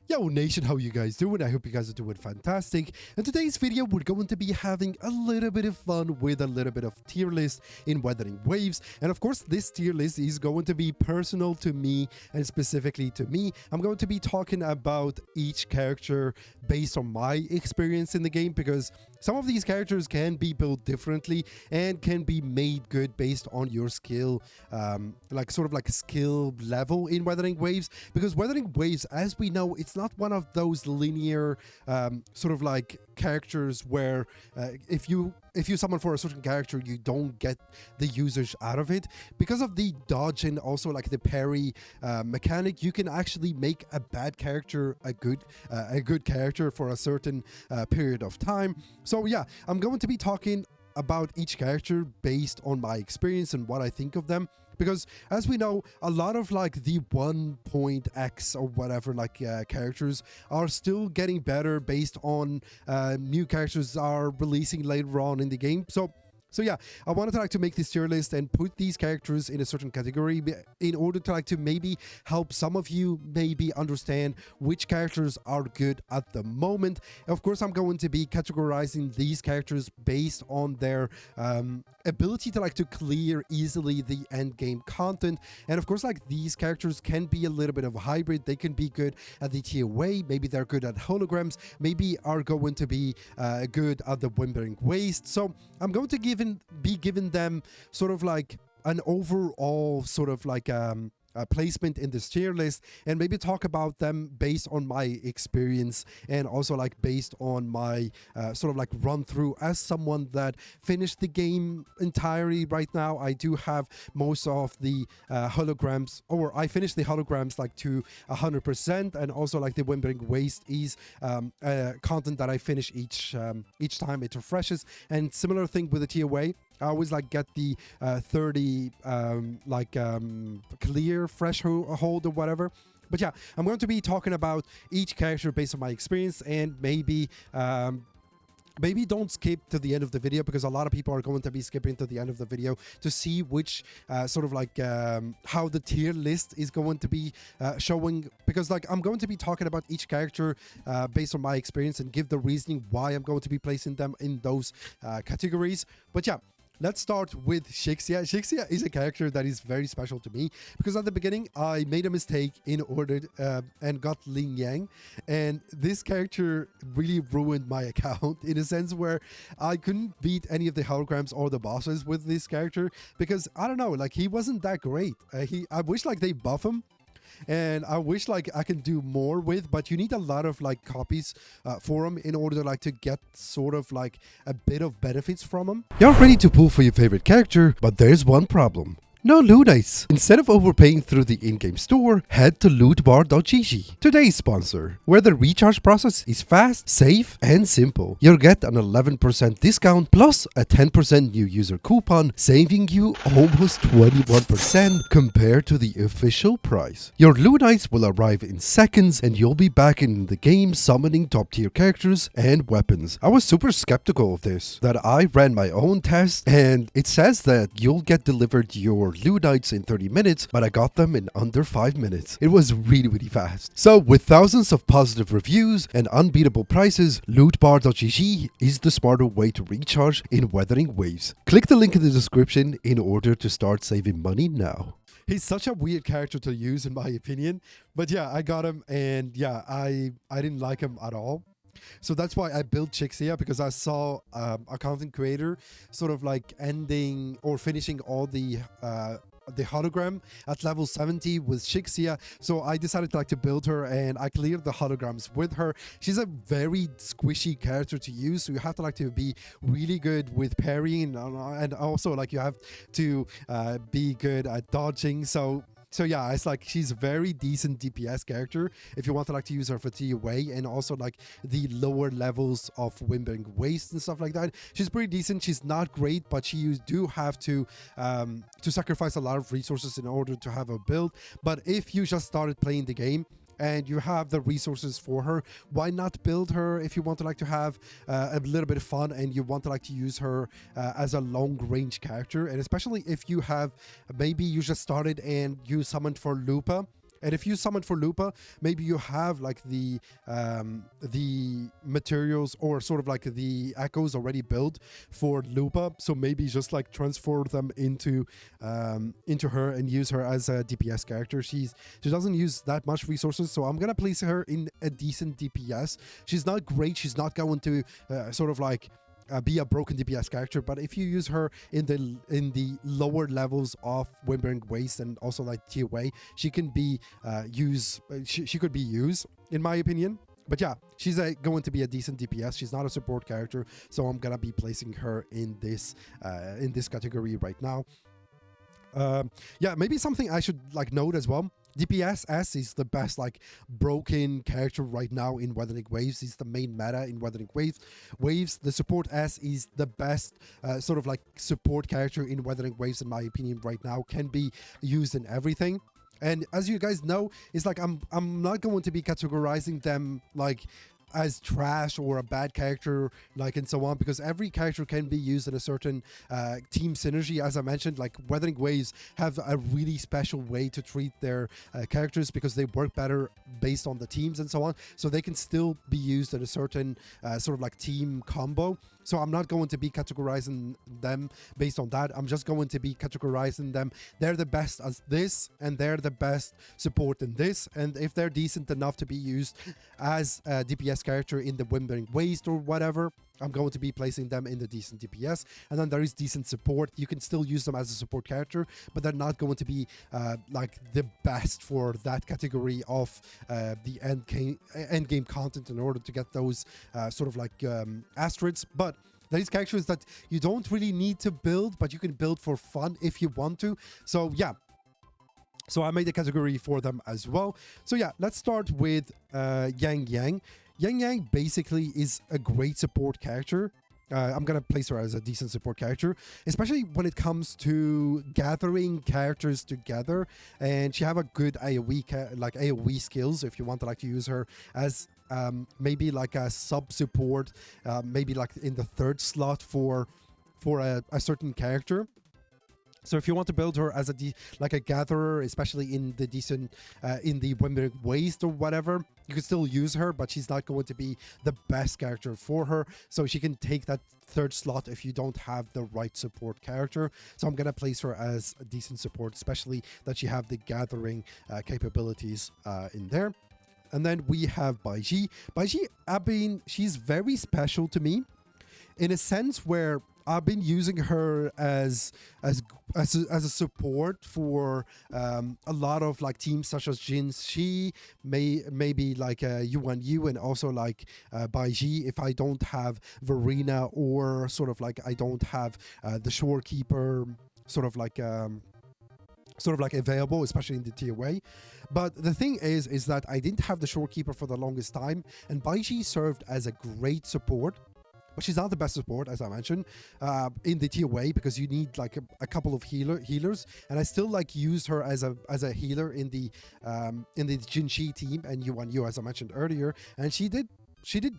Yo Nation, how you guys doing? I hope you guys are doing fantastic. In today's video, we're going to be having a little bit of fun with a little bit of tier list in Wuthering Waves. And of course, this tier list is going to be personal to me and specifically to me. I'm going to be talking about each character based on my experience in the game, because some of these characters can be built differently and can be made good based on your skill, like a skill level in Wuthering Waves. Because Wuthering Waves, as we know, it's not one of those linear characters where if you summon for a certain character, you don't get the usage out of it. Because of the dodge and also like the parry mechanic, you can actually make a bad character a good character for a certain period of time. So yeah, I'm going to be talking about each character based on my experience and what I think of them. Because as we know, a lot of like the 1.x or whatever characters are still getting better based on new characters are releasing later on in the game. So yeah, I wanted to make this tier list and put these characters in a certain category in order to maybe help some of you maybe understand which characters are good at the moment. Of course, I'm going to be categorizing these characters based on their ability to clear easily the end game content. And of course, these characters can be a little bit of a hybrid. They can be good at the TOA, maybe they're good at holograms, maybe are going to be good at the Wuthering Waves. So I'm going to be giving them sort of like an overall sort of like placement in this tier list, and maybe talk about them based on my experience and also based on my run through as someone that finished the game entirely. Right now I do have most of the holograms, or I finished the holograms to 100%, and also the Wuthering Waves is content that I finish each time it refreshes. And similar thing with the TOA, I always get the 30 clear fresh hold or whatever. But yeah, I'm going to be talking about each character based on my experience, and maybe don't skip to the end of the video, because a lot of people are going to be skipping to the end of the video to see which how the tier list is going to be showing. Because I'm going to be talking about each character based on my experience and give the reasoning why I'm going to be placing them in those categories. But yeah, let's start with Ciaccona. Ciaccona is a character that is very special to me, because at the beginning I made a mistake in order and got Ling Yang, and this character really ruined my account in a sense where I couldn't beat any of the holograms or the bosses with this character, because I don't know, he wasn't that great. I wish they buff him, and I wish I can do more with, but you need a lot of copies for him in order to get sort of a bit of benefits from him. You're ready to pull for your favorite character, but there's one problem. No loot. Instead of overpaying through the in-game store, head to lootbar.gg, today's sponsor, where the recharge process is fast, safe, and simple. You'll get an 11% discount plus a 10% new user coupon, saving you almost 21% compared to the official price. Your loot will arrive in seconds, and you'll be back in the game summoning top tier characters and weapons. I was super skeptical of this, that I ran my own test, and it says that you'll get delivered your loot in 30 minutes, but I got them in under 5 minutes. It was really fast. So with thousands of positive reviews and unbeatable prices, lootbar.gg is the smarter way to recharge in Wuthering Waves. Click the link in the description in order to start saving money now. He's such a weird character to use in my opinion, but yeah, I got him, and yeah, I didn't like him at all. So that's why I built Ciaccona, because I saw a content creator sort of ending or finishing all the hologram at level 70 with Ciaccona. So I decided to build her, and I cleared the holograms with her. She's a very squishy character to use, so you have to be really good with parrying, and also you have to be good at dodging. So yeah, it's she's a very decent DPS character if you want to use her for TOA and also the lower levels of Wuthering Waves and stuff like that. She's pretty decent. She's not great, but you do have to sacrifice a lot of resources in order to have a build. But if you just started playing the game and you have the resources for her, why not build her if you want to have a little bit of fun and you want to use her as a long range character. And especially if you have, maybe you just started and you summoned for Lupa And if you summon for Lupa, maybe you have like the materials or sort of like the echoes already built for Lupa. So maybe just like transfer them into her and use her as a DPS character. She doesn't use that much resources, so I'm gonna place her in a decent DPS. She's not great. She's not going to sort of like be a broken DPS character, but if you use her in the lower levels of Wuthering Waves and also like TOA, she can be she could be used, in my opinion. But yeah, she's going to be a decent DPS. She's not a support character, so I'm gonna be placing her in this category right now. Yeah, maybe something I should like note as well. DPS S is the best like broken character right now in Wuthering Waves. He's the main meta in Wuthering Waves. The support S is the best sort of like support character in Wuthering Waves, in my opinion, right now. Can be used in everything. And as you guys know, it's like I'm not going to be categorizing them like as trash or a bad character, like, and so on, because every character can be used in a certain team synergy. As I mentioned, like Wuthering Waves have a really special way to treat their characters because they work better based on the teams and so on, so they can still be used in a certain sort of like team combo. So I'm not going to be categorizing them based on that. I'm just going to be categorizing them. They're the best as this, and they're the best support in this. And if they're decent enough to be used as a DPS character in the Wuthering Waves or whatever, I'm going to be placing them in the decent DPS. And then there is decent support. You can still use them as a support character, but they're not going to be like the best for that category of the end game content in order to get those sort of like asterisks. But these characters that you don't really need to build, but you can build for fun if you want to. So yeah, so I made a category for them as well. So yeah, let's start with Yang Yang. Yang Yang basically is a great support character. I'm gonna place her as a decent support character, especially when it comes to gathering characters together. And she have a good AoE like AoE skills if you want to like to use her as maybe like a sub support, maybe like in the third slot for a certain character. So if you want to build her as like a gatherer, especially in the decent in the Wuthering Waves or whatever, you can still use her, but she's not going to be the best character for her. So she can take that third slot if you don't have the right support character. So I'm gonna place her as a decent support, especially that she have the gathering capabilities in there. And then we have Baiji. Baiji, she's very special to me in a sense where I've been using her as a support for a lot of like teams such as Jin Shi, maybe like Yuan and also like Baiji if I don't have Verena or sort of like I don't have the Shorekeeper sort of like available, especially in the TOA. But the thing is that I didn't have the Shorekeeper for the longest time, and Baiji served as a great support. But she's not the best support, as I mentioned, in the TOA, because you need like a couple of healers, and I still like used her as a healer in the Jinshi team and Yuan Yu, as I mentioned earlier, and she did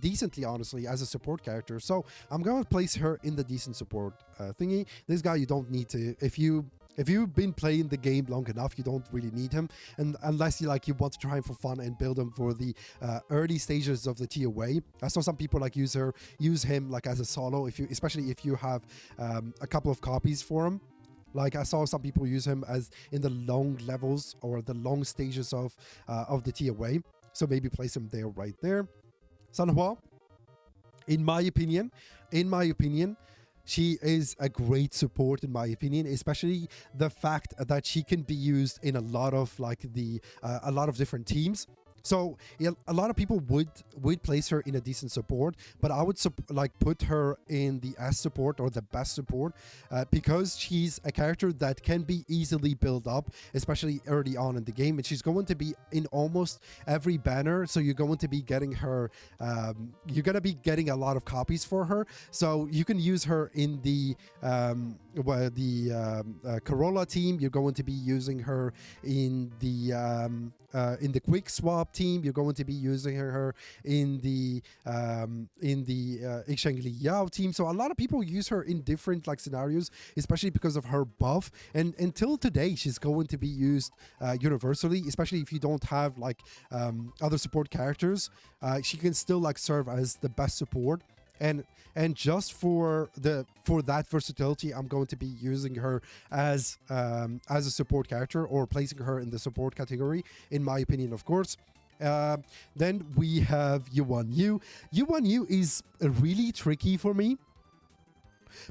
decently, honestly, as a support character. So I'm going to place her in the decent support thingy. This guy you don't need to, if you've been playing the game long enough, you don't really need him, and unless you want to try him for fun and build him for the early stages of the TOA. I saw some people like use him like as a solo, especially if you have a couple of copies for him. Like I saw some people use him as in the long levels or the long stages of the TOA. So maybe place him there, right there. Sanhua, in my opinion, she is a great support, in my opinion, especially the fact that she can be used in a lot of like a lot of different teams. So yeah, a lot of people would place her in a decent support, but I would like put her in the S support or the best support because she's a character that can be easily built up, especially early on in the game, and she's going to be in almost every banner. So you're going to be getting her, you're going to be getting a lot of copies for her. So you can use her in the Corolla team. You're going to be using her in the quick swap team. You're going to be using her in the Yao team. So a lot of people use her in different like scenarios, especially because of her buff. And until today, she's going to be used universally, especially if you don't have like other support characters. She can still like serve as the best support. And just for that versatility, I'm going to be using her as a support character, or placing her in the support category, in my opinion, of course. Then we have Yuan-Yu. Yuan-Yu is really tricky for me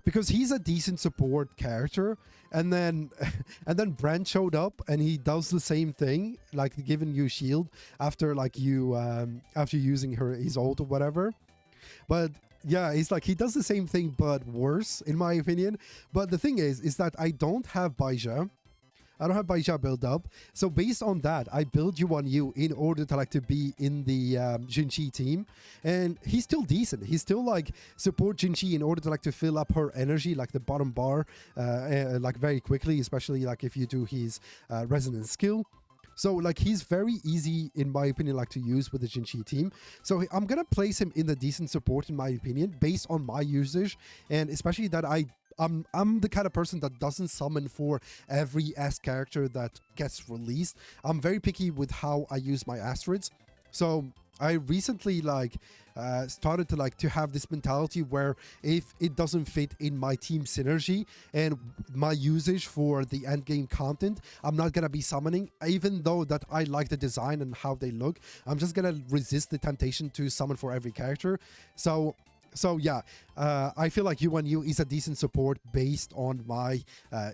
because he's a decent support character, and then Brand showed up and he does the same thing, like giving you shield after like after using his ult or whatever. But yeah, it's like he does the same thing but worse, in my opinion. But the thing is that I don't have Baizha. I don't have Baizha build up. So based on that, I build Yuan-Yu in order to like to be in the Jinchi team. And he's still decent. He's still like support Jinchi in order to like to fill up her energy, like the bottom bar, like very quickly, especially like if you do his resonance skill. So like he's very easy, in my opinion, like to use with the Jinchi team. So I'm gonna place him in the decent support, in my opinion, based on my usage, and especially that I'm the kind of person that doesn't summon for every S character that gets released. I'm very picky with how I use my asteroids. So I recently like started to like to have this mentality where if it doesn't fit in my team synergy and my usage for the end game content, I'm not gonna be summoning, even though that I like the design and how they look. I'm just gonna resist the temptation to summon for every character. So yeah, I feel like Yuan-Yu is a decent support based on my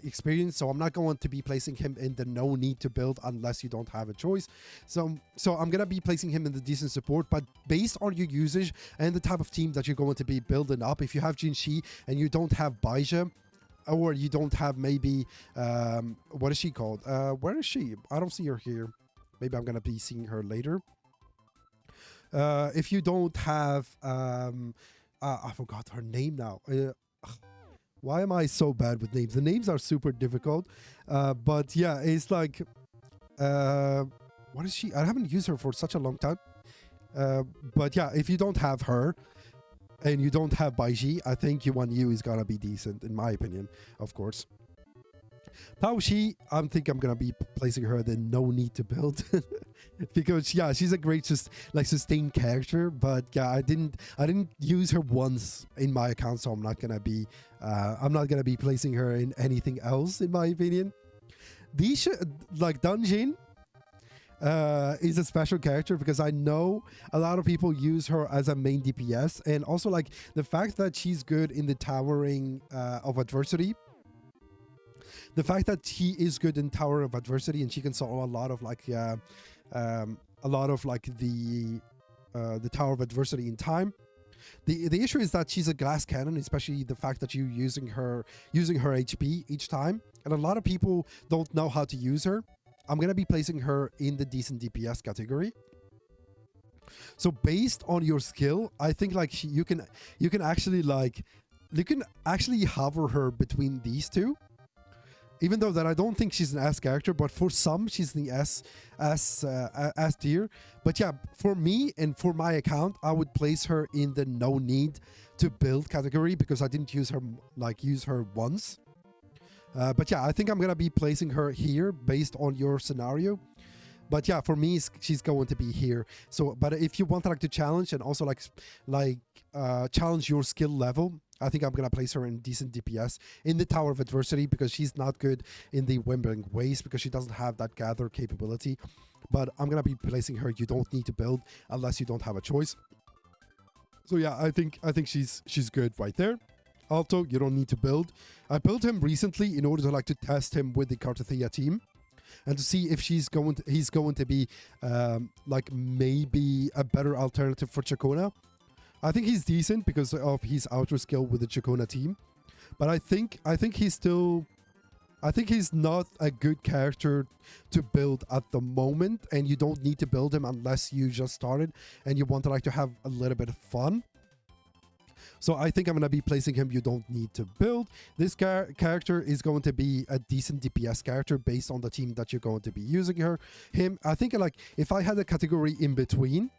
experience. So I'm not going to be placing him in the no need to build unless you don't have a choice. So I'm going to be placing him in the decent support, but based on your usage and the type of team that you're going to be building up. If you have Jinchi and you don't have Baizha, or you don't have maybe, what is she called? Where is she? I don't see her here. Maybe I'm going to be seeing her later. If you don't have... I forgot her name now. Why am I so bad with names? The names are super difficult. But yeah, it's like... what is she? I haven't used her for such a long time. But yeah, if you don't have her and you don't have Baizhi, I think Yuan-Yu is gonna be decent, in my opinion, of course. Taoshi, I think I'm gonna be placing her the no need to build because yeah, she's a great sustained character, but yeah, I didn't use her once in my account, so I'm not gonna be placing her in anything else, in my opinion. Dunjin is a special character because I know a lot of people use her as a main DPS, and also like the fact that she's good in the towering of adversity. The fact that she is good in Tower of Adversity and she can solve a lot of like the Tower of Adversity in time. The issue is that she's a glass cannon, especially the fact that you're using her HP each time, and a lot of people don't know how to use her. I'm gonna be placing her in the decent DPS category. So based on your skill, I think like you can actually hover her between these two. Even though that I don't think she's an S character, but for some she's the S tier. But yeah, for me and for my account, I would place her in the no need to build category because I didn't use her once. But yeah, I think I'm gonna be placing her here based on your scenario. But yeah, for me, she's going to be here. So, but if you want to challenge and also challenge your skill level, I think I'm going to place her in decent DPS in the Tower of Adversity because she's not good in the Wuthering Waves because she doesn't have that gather capability. But I'm going to be placing her. You don't need to build unless you don't have a choice. So yeah, I think she's good right there. Also, you don't need to build. I built him recently in order to test him with the Cartethiya team and to see if he's going to be maybe a better alternative for ciaccona. I think he's decent because of his outer skill with the ciaccona team, but I think he's not a good character to build at the moment, and you don't need to build him unless you just started and you want to have a little bit of fun. So I think I'm going to be placing him. You don't need to build. This character is going to be a decent DPS character based on the team that you're going to be using him. I think like if I had a category in between,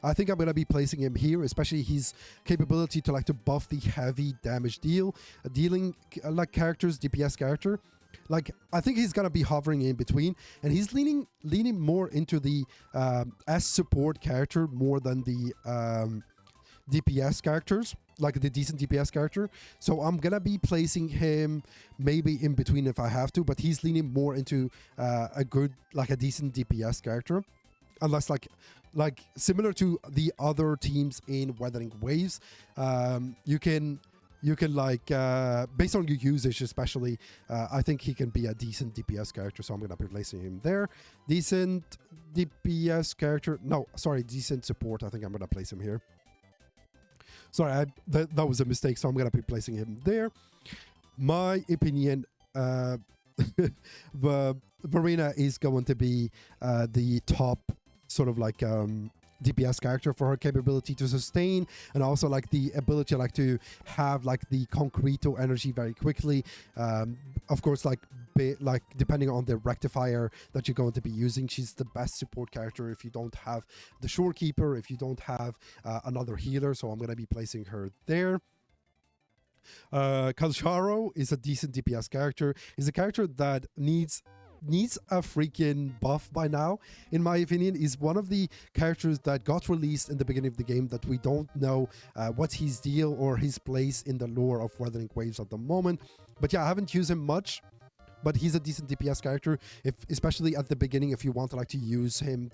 I think I'm going to be placing him here, especially his capability to like to buff the heavy damage dealing like characters, DPS character. Like I think he's going to be hovering in between, and he's leaning more into the as support character more than the DPS characters, like the decent DPS character. So I'm gonna be placing him maybe in between if I have to, but he's leaning more into a decent DPS character, unless like similar to the other teams in Wuthering Waves, you can like based on your usage especially, I think he can be a decent DPS character, so I'm gonna be placing him there. Decent DPS character, no sorry, decent support. I think I'm gonna place him here. Sorry, that was a mistake, so I'm going to be placing him there. My opinion, Verena is going to be the top sort of like DPS character for her capability to sustain, and also like the ability like to have like the concreto energy very quickly. Of course, like depending on the rectifier that you're going to be using, she's the best support character if you don't have the shorekeeper, if you don't have another healer. So I'm going to be placing her there. Kalsharo is a decent DPS character. He's a character that needs a freaking buff by now, in my opinion. Is one of the characters that got released in the beginning of the game that we don't know what's his deal or his place in the lore of Wuthering Waves at the moment. But yeah, I haven't used him much, but he's a decent DPS character, especially at the beginning. If you want to like to use him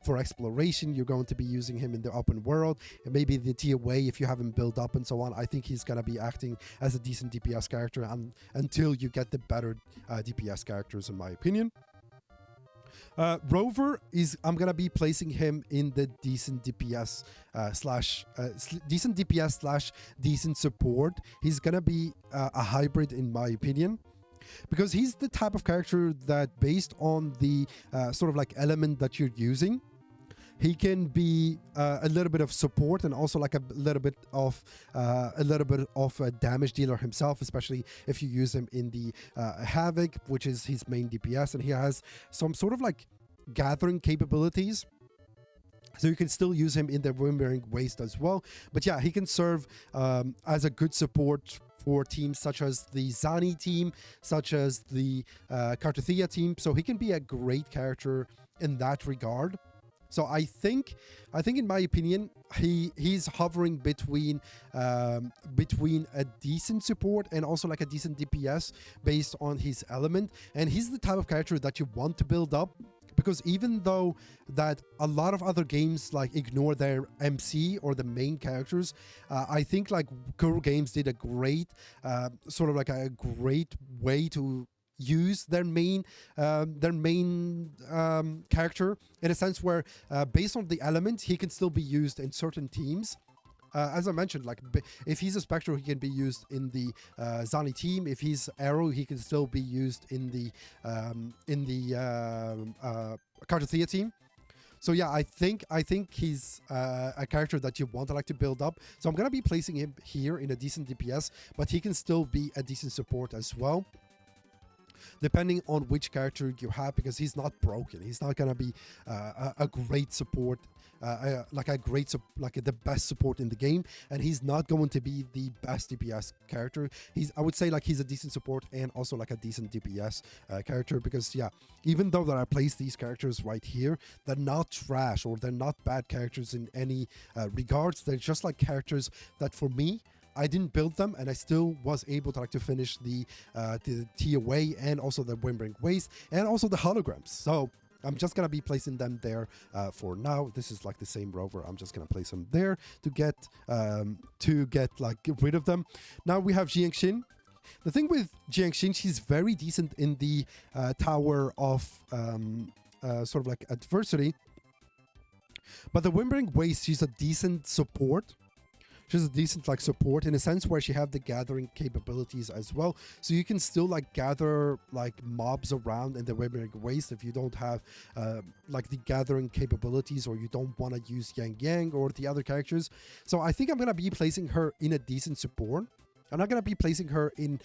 for exploration, you're going to be using him in the open world, and maybe the tier way if you have him built up and so on. I think he's gonna be acting as a decent DPS character until you get the better DPS characters, in my opinion. Rover I'm gonna be placing him in the decent DPS slash decent support. He's gonna be a hybrid, in my opinion, because he's the type of character that, based on the sort of like element that you're using, he can be a little bit of support and also like a little bit of a damage dealer himself, especially if you use him in the Havoc, which is his main DPS, and he has some sort of like gathering capabilities. So you can still use him in the Wuthering Waves as well. But yeah, he can serve as a good support for teams such as the Zani team, such as the Cartethiya team. So he can be a great character in that regard. So I think in my opinion, he's hovering between a decent support and also like a decent DPS based on his element. And he's the type of character that you want to build up, because even though that a lot of other games like ignore their MC or the main characters, I think like Kuro Games did a great sort of like a great way to use their main character, in a sense where based on the element, he can still be used in certain teams. As I mentioned, like if he's a Spectre, he can be used in the Zani team. If he's Arrow, he can still be used in the Cartethiya team. So yeah, I think he's a character that you want to like to build up. So I'm gonna be placing him here in a decent DPS, but he can still be a decent support as well, depending on which character you have, because he's not broken. He's not gonna be a great support, like the best support in the game, and he's not going to be the best DPS character. I would say like he's a decent support and also like a decent DPS character, because yeah, even though that I place these characters right here, they're not trash or they're not bad characters in any regards. They're just like characters that for me, I didn't build them, and I still was able to like to finish the tier way and also the Wuthering Waves and also the holograms. So I'm just gonna be placing them there for now. This is like the same rover. I'm just gonna place them there to get rid of them. Now we have Jiangxin. The thing with Jiangxin, she's very decent in the tower of sort of like adversity, but the Wuthering Waves, she's a decent support. she's a decent like support in a sense where she have the gathering capabilities as well, so you can still like gather like mobs around in the Wuthering Waves if you don't have like the gathering capabilities, or you don't want to use Yang or the other characters. So I think I'm gonna be placing her in a decent support. I'm not gonna be placing her in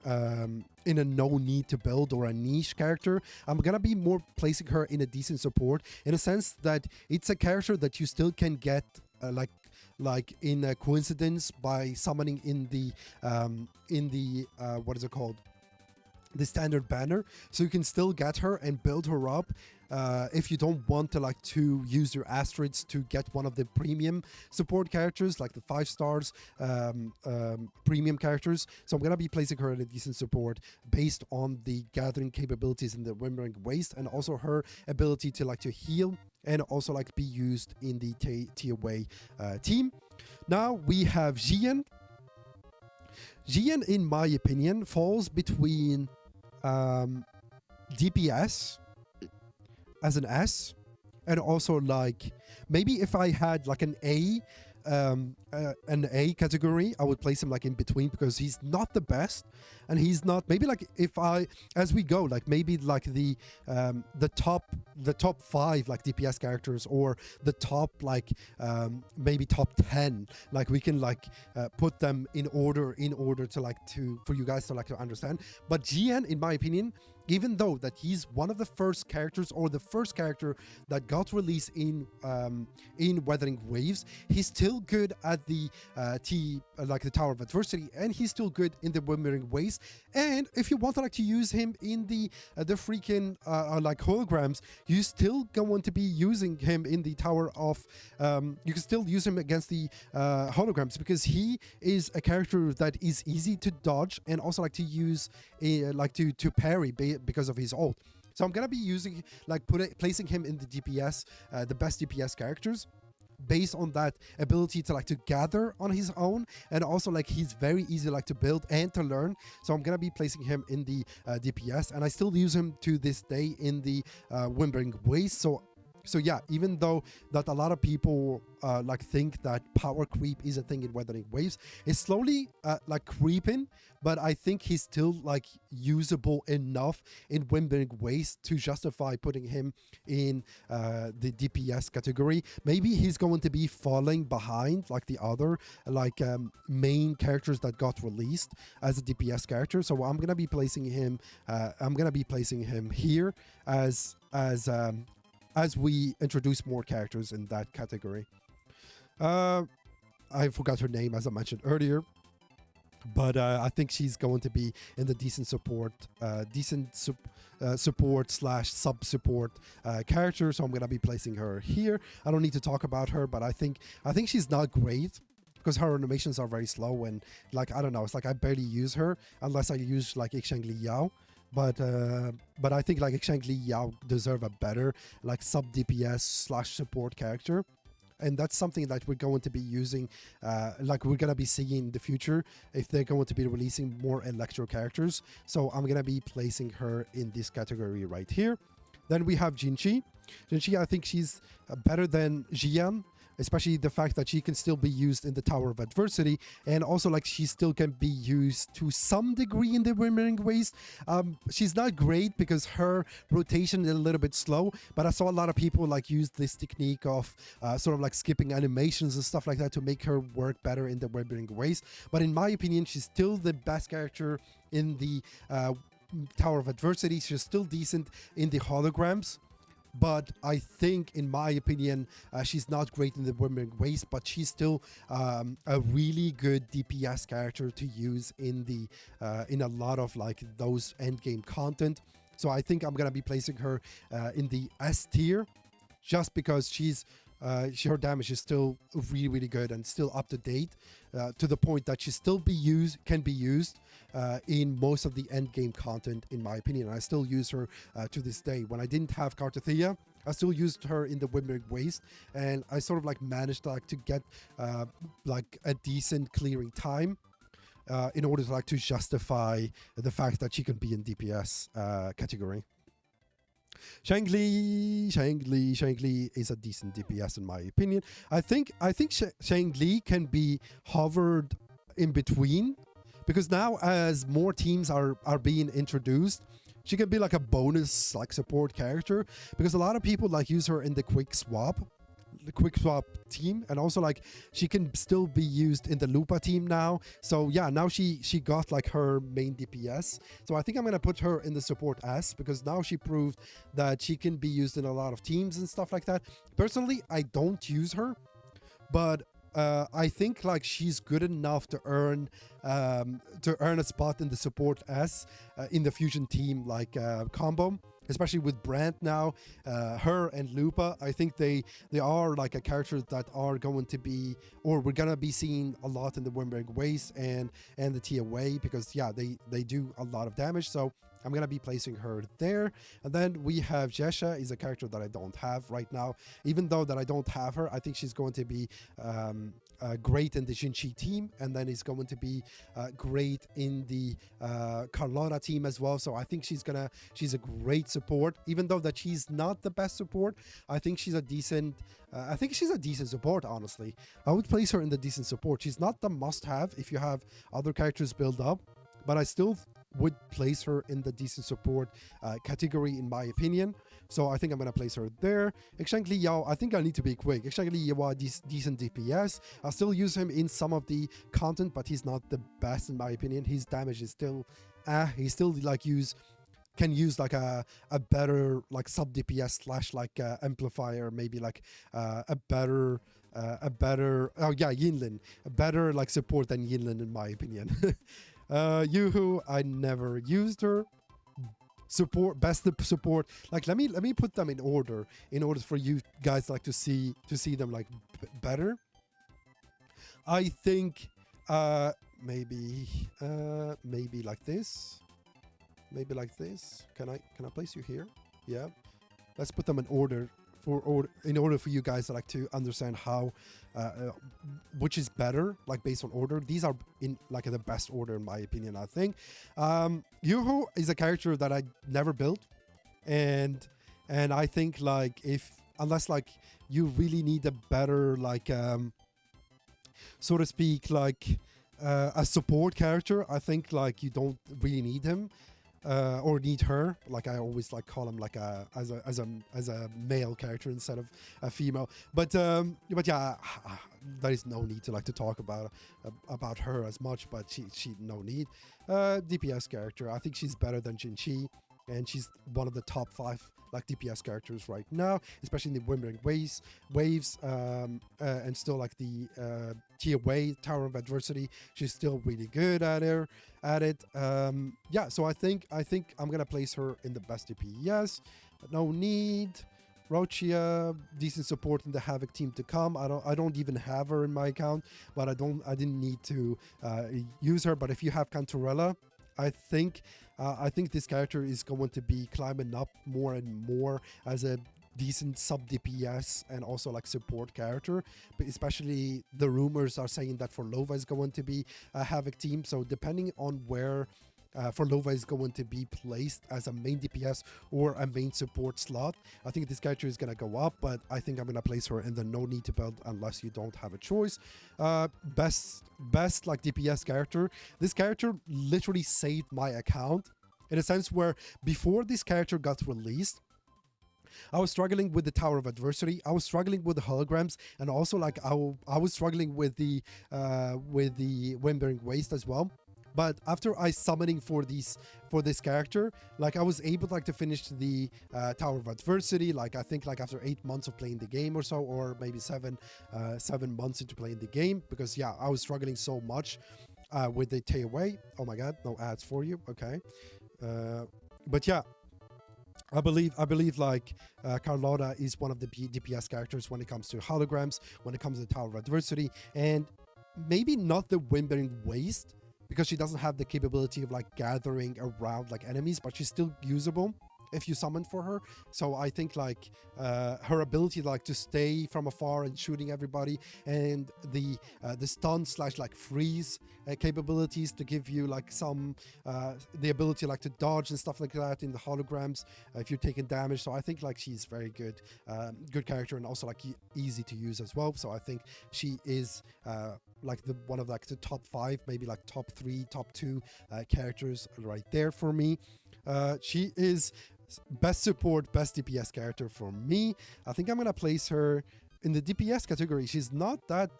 a no need to build or a niche character. I'm gonna be more placing her in a decent support, in a sense that it's a character that you still can get like in a coincidence by summoning in the what is it called, the standard banner, so you can still get her and build her up if you don't want to like to use your asterisks to get one of the premium support characters, like the 5 stars premium characters. So I'm gonna be placing her in a decent support based on the gathering capabilities in the Wuthering Waves, and also her ability to like to heal and also like be used in the TOA team. Now we have Xian. Xian, in my opinion, falls between DPS as an S, and also like maybe if I had like an A category, I would place him like in between, because he's not the best, and he's not, maybe like if I, as we go, like maybe like the top 5 like DPS characters, or the top like maybe top 10, like we can like put them in order to like to for you guys to like to understand. But GN, in my opinion, even though that he's one of the first characters, or the first character that got released in Wuthering Waves, he's still good at the like the Tower of Adversity, and he's still good in the Wuthering Waves. And if you want to like to use him in the freaking like holograms, you still going to be using him in the Tower of you can still use him against the holograms, because he is a character that is easy to dodge, and also like to use like to parry because of his ult. So I'm gonna be using like placing him in the DPS, the best DPS characters, based on that ability to like to gather on his own, and also like he's very easy like to build and to learn. So I'm gonna be placing him in the DPS, and I still use him to this day in the Wuthering Waves. So yeah, even though that a lot of people like think that power creep is a thing in Wuthering Waves, it's slowly like creeping, but I think he's still like usable enough in Wuthering Waves to justify putting him in the DPS category. Maybe he's going to be falling behind like the other like main characters that got released as a DPS character. So I'm gonna be placing him. Here as we introduce more characters in that category. I forgot her name, as I mentioned earlier, but I think she's going to be in the decent support slash sub support character. So I'm gonna be placing her here. I don't need to talk about her, but I think she's not great, because her animations are very slow, and like I don't know, it's like I barely use her unless I use like Ixcheng Liao. But I think like Ixcheng Liao deserve a better like sub DPS slash support character, and that's something that we're going to be using, like we're gonna be seeing in the future if they're going to be releasing more Electro characters. So I'm gonna be placing her in this category right here. Then we have Jinchi. Jinchi, I think she's better than Xian, especially the fact that she can still be used in the Tower of Adversity, and also like she still can be used to some degree in the Wuthering Waves. She's not great because her rotation is a little bit slow, but I saw a lot of people like use this technique of sort of like skipping animations and stuff like that to make her work better in the Wuthering Waves. But in my opinion, she's still the best character in the Tower of Adversity. She's still decent in the holograms, but I think, in my opinion, she's not great in the Wuthering Waves, but she's still a really good DPS character to use in the in a lot of like those end game content. So I think I'm gonna be placing her in the S tier, just because her damage is still really good and still up to date, to the point that she still can be used in most of the end game content, in my opinion. I still use her to this day. When I didn't have Cartethiya, I still used her in the Wuthering Waves, and I sort of like managed like to get like a decent clearing time in order to like to justify the fact that she can be in DPS category. Shang Li is a decent DPS in my opinion. I think Shang Li can be hovered in between, because now as more teams are being introduced, she can be like a bonus like support character, because a lot of people like use her in the quick swap team, and also like she can still be used in the Lupa team now. So yeah, now she got like her main DPS. So I think I'm gonna put her in the support S, because now she proved that she can be used in a lot of teams and stuff like that. Personally, I don't use her, but I think like she's good enough to earn a spot in the support S in the fusion team like combo, especially with Brand now. Her and Lupa, I think they are like a character that are going to be, or we're gonna be seeing a lot in the Wuthering Waves and the TOA, because yeah, they do a lot of damage. So I'm gonna be placing her there. And then we have Jesha, is a character that I don't have right now. Even though that I don't have her, I think she's going to be great in the Jinchi team, and then is going to be great in the Carlotta team as well. So I think she's a great support. Even though that she's not the best support, I think she's a decent support, honestly. I would place her in the decent support. She's not the must-have if you have other characters built up, but I still would place her in the decent support category in my opinion. So I think I'm going to place her there. Shang-Li Yao, I think I need to be quick. Shang-Li Yao, decent DPS. I'll still use him in some of the content, but he's not the best in my opinion. His damage is still, he still like can use like a better like sub DPS slash like amplifier, maybe like a better Yinlin, a better like support than Yinlin in my opinion. Yoo-Hoo, I never used her. Best support. Like let me put them in order for you guys like to see them like better. I think maybe like this. Maybe like this. Can I place you here? Yeah. Let's put them in order in order for you guys like to understand how which is better, like based on order. These are in like the best order in my opinion, I think. Yoo-Hoo is a character that I never built, and I think like unless like you really need a better like so to speak like a support character, I think like you don't really need him. Or need her, like I always like call him like as a male character instead of a female. But yeah, there is no need to like to talk about her as much. But she no need. DPS character, I think she's better than Jinchi, and she's one of the top 5 like DPS characters right now, especially in the Wuthering Waves, and still like the TOA, Tower of Adversity. She's still really good at it. Yeah, so I think I'm gonna place her in the best DPS. No need. Rochia, decent support in the Havoc team to come. I don't even have her in my account, but I didn't need to use her. But if you have Cantarella, I think this character is going to be climbing up more and more as a decent sub DPS and also like support character. But especially the rumors are saying that Forlova is going to be a Havoc team. So depending on where Forlova is going to be placed as a main DPS or a main support slot, I think this character is going to go up, but I think I'm going to place her in the no need to build unless you don't have a choice. Best like DPS character. This character literally saved my account in a sense where before this character got released, I was struggling with the Tower of Adversity. I was struggling with the holograms, and also like I was struggling with the Wuthering Waves as well. But after I summoning for this character, like I was able like to finish the Tower of Adversity. Like I think like after 8 months of playing the game or so, or maybe 7 months into playing the game, because yeah, I was struggling so much with the TOA. Oh my god, no ads for you. Okay, but yeah. I believe like Carlotta is one of the DPS characters when it comes to holograms, when it comes to Tower of Adversity, and maybe not the Wuthering Waves, because she doesn't have the capability of like gathering around like enemies, but she's still usable if you summon for her. So I think like her ability like to stay from afar and shooting everybody, and the stun slash like freeze capabilities to give you like some the ability like to dodge and stuff like that in the holograms if you're taking damage. So I think like she's very good, good character, and also like easy to use as well. So I think she is like the one of like the top 5, maybe like top 3, top 2 characters right there for me. She is best support, best DPS character for me. I think I'm gonna place her in the DPS category. She's not that,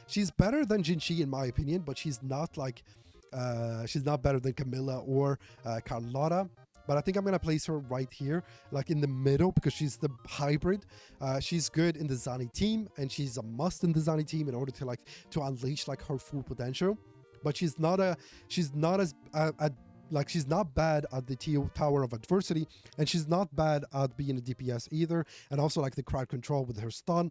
she's better than Jinxi in my opinion, but she's not like she's not better than Camilla or Carlotta. But I think I'm gonna place her right here, like in the middle, because she's the hybrid. She's good in the Zani team, and she's a must in the Zani team in order to like to unleash like her full potential. But she's not like she's not bad at the Tower of Adversity, and she's not bad at being a DPS either, and also like the crowd control with her stun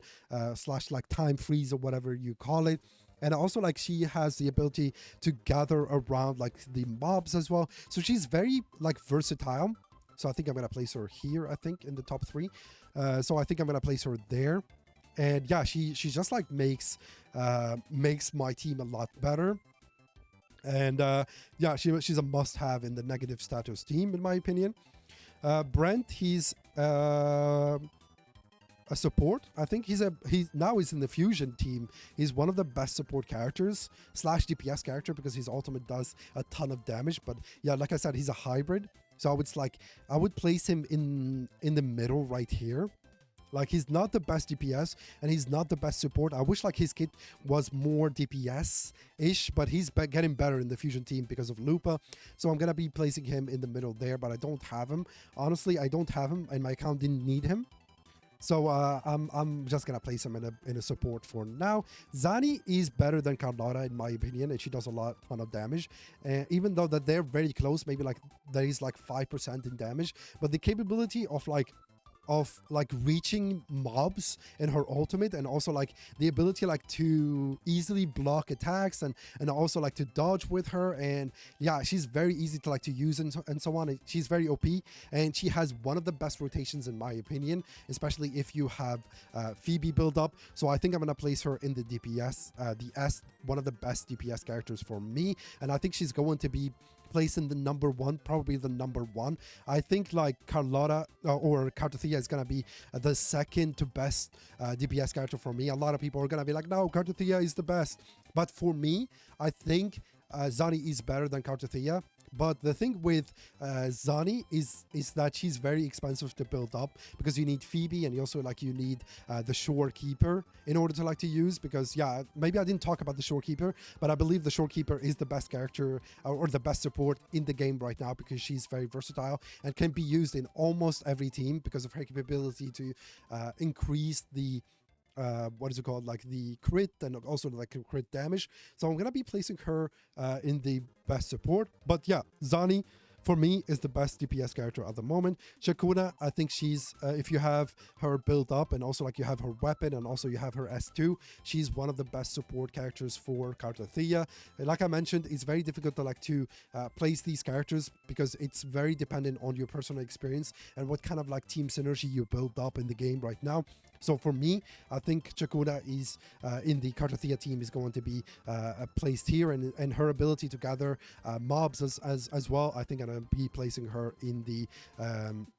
slash like time freeze or whatever you call it. And also like she has the ability to gather around like the mobs as well. So she's very like versatile. So I think I'm gonna place her here, I think in the top 3. So I think I'm gonna place her there. And yeah, she just like makes my team a lot better. And yeah, she's a must-have in the negative status team, in my opinion. Brent, he's a support. I think he's now in the fusion team. He's one of the best support characters slash DPS character, because his ultimate does a ton of damage. But yeah, like I said, he's a hybrid. So I would place him in the middle right here. Like he's not the best DPS and he's not the best support. I wish like his kit was more DPS-ish, but he's getting better in the fusion team because of Lupa. So I'm gonna be placing him in the middle there, but I don't have him. Honestly, I don't have him, and my account didn't need him. So I'm just gonna place him in a support for now. Zani is better than Carlotta in my opinion, and she does a ton of damage. Even though that they're very close, maybe like there is like 5% in damage, but the capability of like reaching mobs in her ultimate, and also like the ability like to easily block attacks and also like to dodge with her. And yeah, she's very easy to like to use and so on. She's very OP, and she has one of the best rotations in my opinion, especially if you have Phoebe build up. So I think I'm gonna place her in the DPS, the S, one of the best DPS characters for me, and I think she's going to be placed in the number 1, probably the number 1. I think like Carlotta or Cartethiya is gonna be the second to best DPS character for me. A lot of people are gonna be like, no, Cartethiya is the best, but for me, I think Zani is better than Cartethiya. But the thing with Zani is that she's very expensive to build up, because you need Phoebe, and you also like you need the Shorekeeper in order to like to use. Because yeah, maybe I didn't talk about the Shorekeeper, but I believe the Shorekeeper is the best character or the best support in the game right now, because she's very versatile and can be used in almost every team because of her capability to increase the what is it called, like the crit, and also like crit damage. So I'm gonna be placing her in the best support. But yeah, Zani for me is the best DPS character at the moment. Ciaccona, I think she's if you have her built up, and also like you have her weapon, and also you have her S2, she's one of the best support characters for Cartethiya. Like I mentioned, it's very difficult to like to place these characters, because it's very dependent on your personal experience and what kind of like team synergy you build up in the game right now. So for me, I think Ciaccona is in the Cartethiya team is going to be placed here, and her ability to gather mobs as well. I think I'm gonna be placing her in the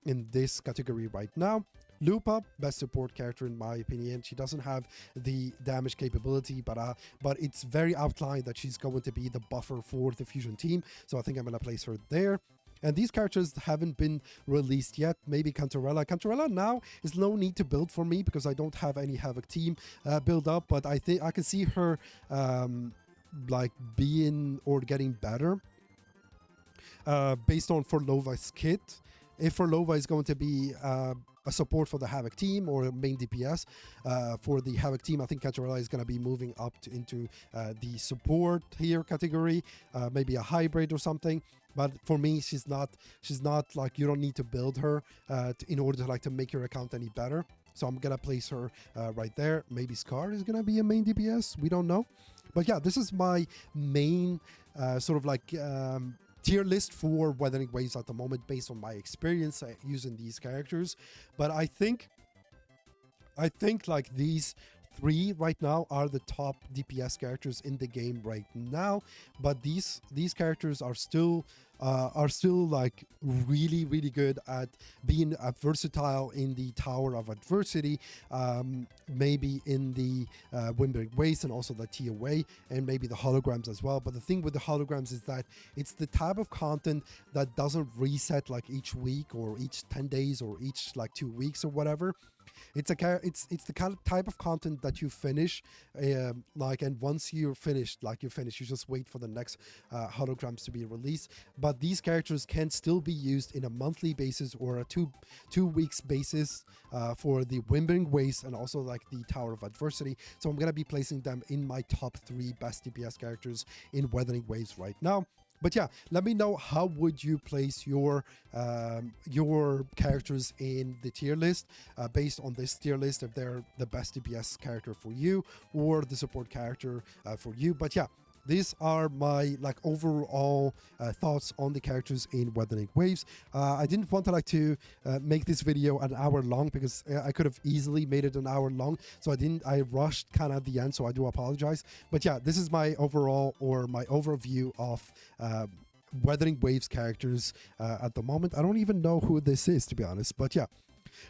in this category right now. Lupa, best support character in my opinion. She doesn't have the damage capability, but it's very outlined that she's going to be the buffer for the fusion team. So I think I'm gonna place her there. And these characters haven't been released yet. Maybe Cantarella. Cantarella now is no need to build for me, because I don't have any Havoc team build up. But I think I can see her like being or getting better based on Forlova's kit. If Forlova is going to be a support for the Havoc team or a main DPS for the Havoc team, I think Cantarella is going to be moving up into the support here category, maybe a hybrid or something. But for me, she's not like, you don't need to build her in order to like to make your account any better. So I'm gonna place her right there. Maybe Scar is gonna be a main DPS, we don't know. But yeah, this is my main sort of like tier list for Wuthering Waves at the moment based on my experience using these characters. But I think like these three right now are the top DPS characters in the game right now. But these characters are still like really good at being versatile in the Tower of Adversity, maybe in the Wuthering Waves and also the TOA, and maybe the holograms as well. But the thing with the holograms is that it's the type of content that doesn't reset like each week or each 10 days or each like 2 weeks or whatever. It's the kind of type of content that you finish, like, and once you're finished, like you just wait for the next holograms to be released. But these characters can still be used in a monthly basis or a two weeks basis for the Wuthering Waves and also like the Tower of Adversity. So I'm gonna be placing them in my top 3 best DPS characters in Wuthering Waves right now. But yeah, let me know how would you place your characters in the tier list based on this tier list, if they're the best DPS character for you or the support character for you. But yeah, these are my like overall thoughts on the characters in Wuthering Waves. I didn't want to like to make this video an hour long because I could have easily made it an hour long, so I rushed kind of at the end, so I do apologize. But yeah, this is my overall or my overview of Wuthering Waves characters at the moment. I don't even know who this is, to be honest, but yeah,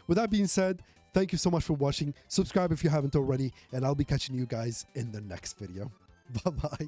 with that being said, thank you so much for watching. Subscribe if you haven't already, and I'll be catching you guys in the next video. Bye-bye.